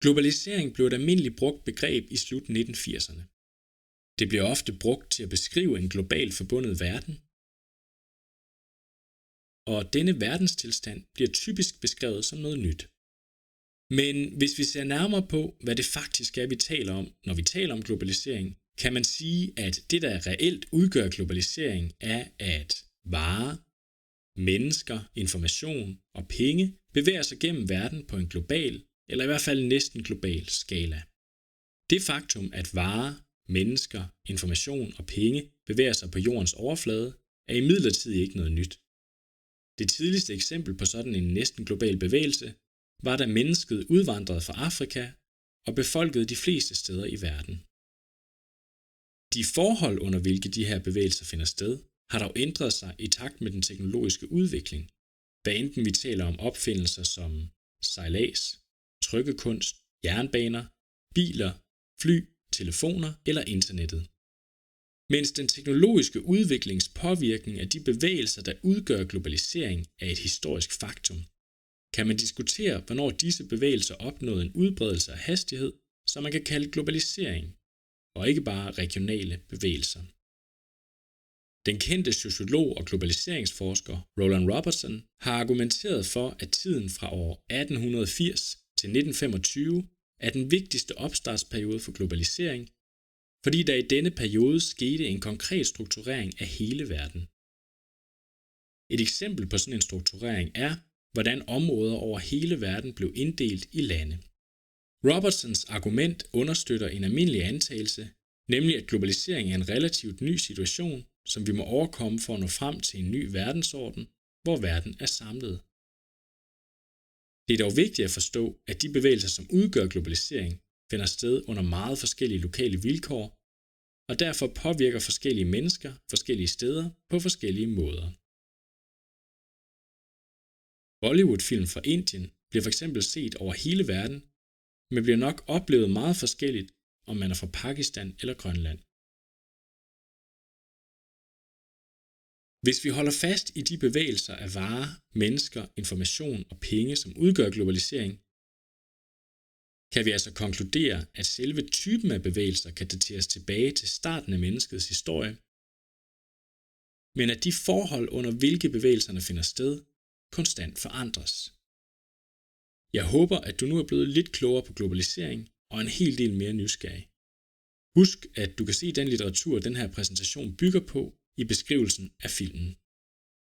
Globalisering blev et almindeligt brugt begreb i slut 1980'erne. Det bliver ofte brugt til at beskrive en globalt forbundet verden, og denne verdenstilstand bliver typisk beskrevet som noget nyt. Men hvis vi ser nærmere på, hvad det faktisk er, vi taler om, når vi taler om globalisering, kan man sige, at det, der reelt udgør globalisering, er, at varer, mennesker, information og penge bevæger sig gennem verden på en global, eller i hvert fald næsten global skala. Det faktum, at varer, mennesker, information og penge bevæger sig på jordens overflade, er imidlertid ikke noget nyt. Det tidligste eksempel på sådan en næsten global bevægelse var, da mennesket udvandrede fra Afrika og befolkede de fleste steder i verden. De forhold, under hvilke de her bevægelser finder sted, har dog ændret sig i takt med den teknologiske udvikling, hvad enten vi taler om opfindelser som sejlads, trykkekunst, jernbaner, biler, fly, telefoner eller internettet. Mens den teknologiske udviklings påvirkning af de bevægelser, der udgør globalisering, er et historisk faktum, kan man diskutere, hvornår disse bevægelser opnåede en udbredelse af hastighed, som man kan kalde globalisering, og ikke bare regionale bevægelser. Den kendte sociolog og globaliseringsforsker Roland Robertson har argumenteret for, at tiden fra år 1880 til 1925 er den vigtigste opstartsperiode for globalisering, fordi der i denne periode skete en konkret strukturering af hele verden. Et eksempel på sådan en strukturering er, hvordan områder over hele verden blev inddelt i lande. Robertsons argument understøtter en almindelig antagelse, nemlig at globalisering er en relativt ny situation, som vi må overkomme for at nå frem til en ny verdensorden, hvor verden er samlet. Det er dog vigtigt at forstå, at de bevægelser, som udgør globalisering, finder sted under meget forskellige lokale vilkår, og derfor påvirker forskellige mennesker forskellige steder på forskellige måder. Bollywood-film fra Indien bliver f.eks. set over hele verden, men bliver nok oplevet meget forskelligt, om man er fra Pakistan eller Grønland. Hvis vi holder fast i de bevægelser af varer, mennesker, information og penge, som udgør globalisering, kan vi altså konkludere, at selve typen af bevægelser kan dateres tilbage til starten af menneskets historie, men at de forhold, under hvilke bevægelserne finder sted, konstant forandres. Jeg håber, at du nu er blevet lidt klogere på globalisering og en hel del mere nysgerrig. Husk, at du kan se den litteratur, den her præsentation bygger på, i beskrivelsen af filmen.